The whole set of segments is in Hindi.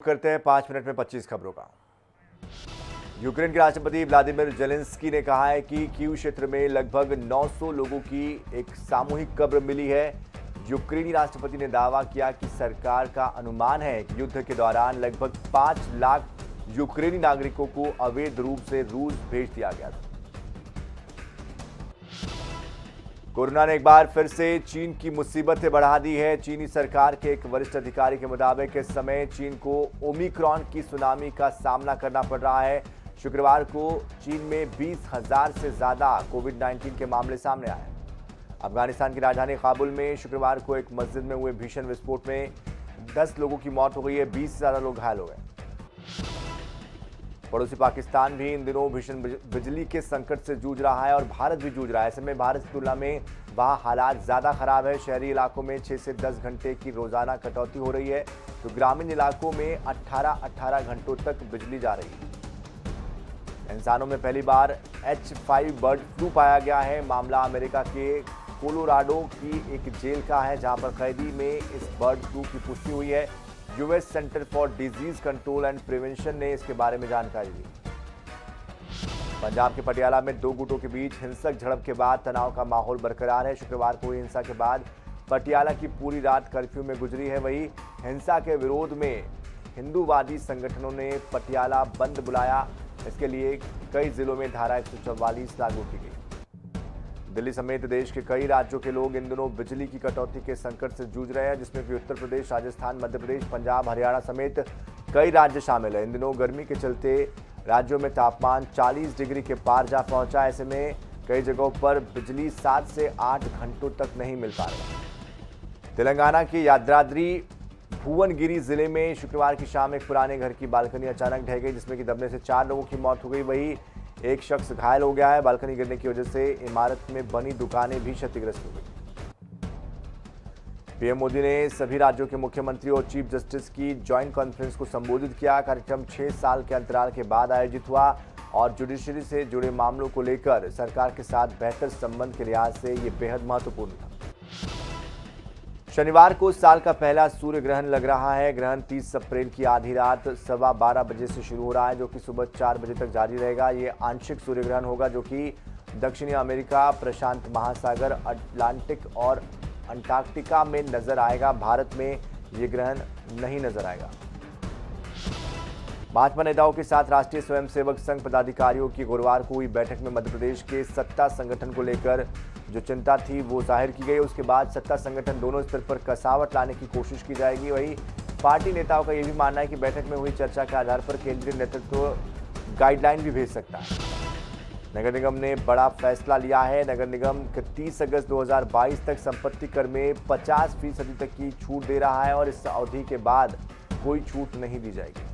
करते हैं 5 मिनट में 25 खबरों का। यूक्रेन के राष्ट्रपति व्लादिमीर जेलेंस्की ने कहा है कि कीव क्षेत्र में लगभग 900 लोगों की एक सामूहिक कब्र मिली है। यूक्रेनी राष्ट्रपति ने दावा किया कि सरकार का अनुमान है कि युद्ध के दौरान लगभग 5 लाख यूक्रेनी नागरिकों को अवैध रूप से रूस भेज दिया गया था। कोरोना ने एक बार फिर से चीन की मुसीबतें बढ़ा दी है। चीनी सरकार के एक वरिष्ठ अधिकारी के मुताबिक इस समय चीन को ओमिक्रॉन की सुनामी का सामना करना पड़ रहा है। शुक्रवार को चीन में 20,000 से ज्यादा कोविड-19 के मामले सामने आए। अफगानिस्तान की राजधानी काबुल में शुक्रवार को एक मस्जिद में हुए भीषण विस्फोट में 10 लोगों की मौत हो गई है, 20 से ज्यादा लोग घायल हो गए। पड़ोसी पाकिस्तान भी इन दिनों भीषण बिजली के संकट से जूझ रहा है और भारत भी जूझ रहा है। ऐसे में भारत की तुलना में वहां हालात ज्यादा खराब है। शहरी इलाकों में 6 से 10 घंटे की रोजाना कटौती हो रही है, तो ग्रामीण इलाकों में 18 घंटों तक बिजली जा रही है। इंसानों में पहली बार H5 बर्ड फ्लू पाया गया है। मामला अमेरिका के कोलोराडो की एक जेल का है, जहां पर कैदी में इस बर्ड फ्लू की पुष्टि हुई है। US centre for disease control and prevention ने इसके बारे में जानकारी दी। पंजाब के पटियाला में 2 गुटों के बीच हिंसक झड़प के बाद तनाव का माहौल बरकरार है। शुक्रवार को हुई हिंसा के बाद पटियाला की पूरी रात कर्फ्यू में गुजरी है। वहीं हिंसा के विरोध में हिंदूवादी संगठनों ने पटियाला बंद बुलाया। इसके लिए कई जिलों में धारा 144 लागू की गई। दिल्ली समेत देश के कई राज्यों के लोग इन दिनों बिजली की कटौती के संकट से जूझ रहे हैं, जिसमें कि उत्तर प्रदेश, राजस्थान, मध्य प्रदेश, पंजाब, हरियाणा समेत कई राज्य शामिल हैं। इन दिनों गर्मी के चलते राज्यों में तापमान 40 डिग्री के पार जा पहुंचा। ऐसे में कई जगहों पर बिजली 7 से 8 घंटों तक नहीं मिल पा रही। तेलंगाना के यादाद्री भुवनगिरी जिले में शुक्रवार की शाम एक पुराने घर की बालकनी अचानक ढह गई, जिसमें कि दबने से 4 लोगों की मौत हो गई। वहीं एक शख्स घायल हो गया है। बालकनी गिरने की वजह से इमारत में बनी दुकानें भी क्षतिग्रस्त हो गई। पीएम मोदी ने सभी राज्यों के मुख्यमंत्री और चीफ जस्टिस की ज्वाइंट कॉन्फ्रेंस को संबोधित किया। कार्यक्रम 6 साल के अंतराल के बाद आयोजित हुआ और जुडिशरी से जुड़े मामलों को लेकर सरकार के साथ बेहतर संबंध के लिहाज से ये बेहद महत्वपूर्ण था। शनिवार को साल का पहला सूर्य ग्रहण लग रहा है। ग्रहण 30 अप्रैल की आधी रात 12:15 बजे से शुरू हो रहा है, जो कि सुबह 4 बजे तक जारी रहेगा। ये आंशिक सूर्य ग्रहण होगा, जो कि दक्षिणी अमेरिका, प्रशांत महासागर, अटलांटिक और अंटार्कटिका में नजर आएगा। भारत में ये ग्रहण नहीं नजर आएगा। भाजपा नेताओं के साथ राष्ट्रीय स्वयंसेवक संघ पदाधिकारियों की गुरुवार को हुई बैठक में मध्य प्रदेश के सत्ता संगठन को लेकर जो चिंता थी वो जाहिर की गई। उसके बाद सत्ता संगठन दोनों स्तर पर कसावट लाने की कोशिश की जाएगी। वहीं पार्टी नेताओं का यह भी मानना है कि बैठक में हुई चर्चा के आधार पर केंद्रीय नेतृत्व गाइडलाइन भी भेज सकता है। नगर निगम ने बड़ा फैसला लिया है। नगर निगम 31 अगस्त 2022 तक संपत्ति कर में 50% तक की छूट दे रहा है और इस अवधि के बाद कोई छूट नहीं दी जाएगी।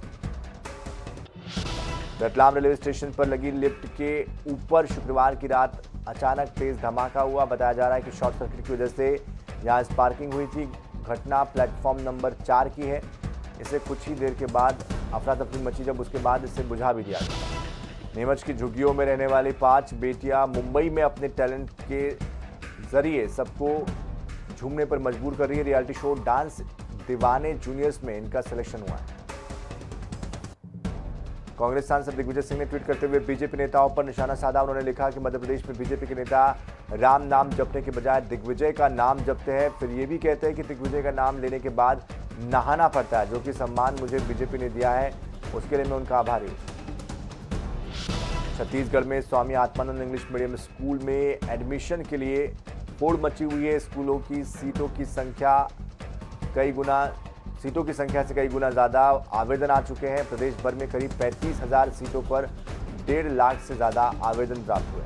रतलाम रेलवे स्टेशन पर लगी लिफ्ट के ऊपर शुक्रवार की रात अचानक तेज धमाका हुआ। बताया जा रहा है कि शॉर्ट सर्किट की वजह से यहां स्पार्किंग हुई थी। घटना प्लेटफॉर्म नंबर 4 की है। इसे कुछ ही देर के बाद अफरा तफरी मची, जब उसके बाद इसे बुझा भी दिया गया। नीमच की झुग्गियों में रहने वाली 5 बेटियां मुंबई में अपने टैलेंट के जरिए सबको झूमने पर मजबूर कर रही है। रियलिटी शो डांस दीवाने जूनियर्स में इनका सिलेक्शन हुआ है। कांग्रेस सांसद दिग्विजय सिंह ने ट्वीट करते हुए बीजेपी नेताओं पर निशाना साधा। उन्होंने लिखा कि मध्य प्रदेश में बीजेपी के नेता राम नाम जपने के बजाय दिग्विजय का नाम जपते हैं, फिर ये भी कहते हैं कि दिग्विजय का नाम लेने के बाद नहाना पड़ता है। जो कि सम्मान मुझे बीजेपी ने दिया है, उसके लिए मैं उनका आभारी हूँ। छत्तीसगढ़ में Swami Atmanand English medium school में एडमिशन के लिए होड़ मची हुई है। स्कूलों की सीटों की संख्या से कई गुना ज़्यादा आवेदन आ चुके हैं। प्रदेश भर में करीब 35,000 सीटों पर 1.5 लाख से ज़्यादा आवेदन प्राप्त हुए।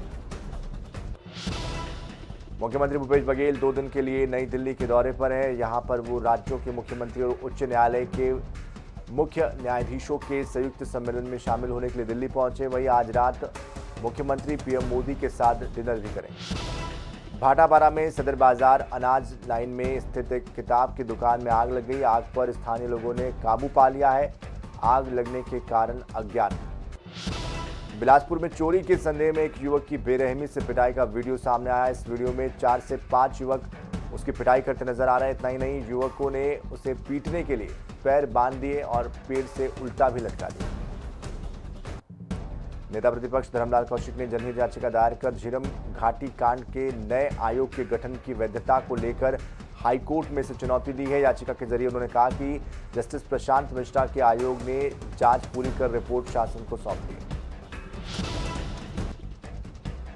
मुख्यमंत्री भूपेश बघेल 2 दिन के लिए नई दिल्ली के दौरे पर है। यहां पर वो राज्यों के मुख्यमंत्री और उच्च न्यायालय के मुख्य न्यायाधीशों के संयुक्त सम्मेलन में शामिल होने के लिए दिल्ली पहुंचे। वहीं आज रात मुख्यमंत्री पीएम मोदी के साथ डिनर भी करेंगे। भाटापारा में सदर बाजार अनाज लाइन में स्थित एक किताब की दुकान में आग लग गई। आग पर स्थानीय लोगों ने काबू पा लिया है। आग लगने के कारण अज्ञात। बिलासपुर में चोरी के संदेह में एक युवक की बेरहमी से पिटाई का वीडियो सामने आया। इस वीडियो में 4 से 5 युवक उसकी पिटाई करते नजर आ रहे हैं। इतना ही नहीं, युवकों ने उसे पीटने के लिए पैर बांध दिए और पेड़ से उल्टा भी लटका दिया। नेता प्रतिपक्ष धर्मलाल कौशिक ने जनहित याचिका दायर कर झीरम घाटी कांड के नए आयोग के गठन की वैधता को लेकर हाईकोर्ट में से चुनौती दी है। याचिका के जरिए उन्होंने कहा कि जस्टिस प्रशांत मिश्रा के आयोग ने जांच पूरी कर रिपोर्ट शासन को सौंप दी।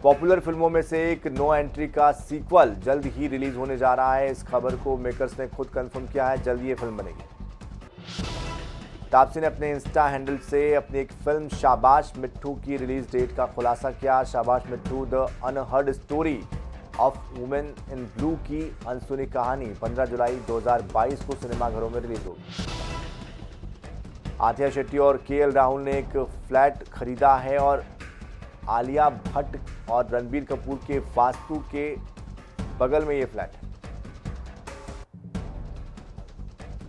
पॉपुलर फिल्मों में से एक नो एंट्री का सीक्वल जल्द ही रिलीज होने जा रहा है। इस खबर को मेकर्स ने खुद कंफर्म किया है, जल्द ये फिल्म बनेगी। तापसी ने अपने इंस्टा हैंडल से अपनी एक फिल्म शाबाश मिट्ठू की रिलीज डेट का खुलासा किया। शाबाश मिट्ठू the unheard story of women in blue की अनसुनी कहानी 15 जुलाई 2022 को सिनेमाघरों में रिलीज होगी। आथिया शेट्टी और केएल राहुल ने एक फ्लैट खरीदा है और आलिया भट्ट और रणबीर कपूर के वास्तु के बगल में ये फ्लैट है।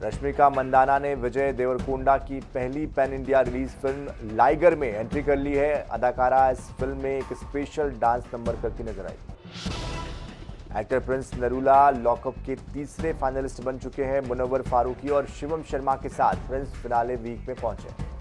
रश्मिका मंदाना ने विजय देवरकोंडा की पहली pan India release film liger में एंट्री कर ली है। अदाकारा इस फिल्म में एक स्पेशल डांस नंबर करती नजर आई। एक्टर प्रिंस नरूला लॉकअप के तीसरे फाइनलिस्ट बन चुके हैं। मुनव्वर फारूकी और शिवम शर्मा के साथ प्रिंस फिनाले वीक में पहुंचे।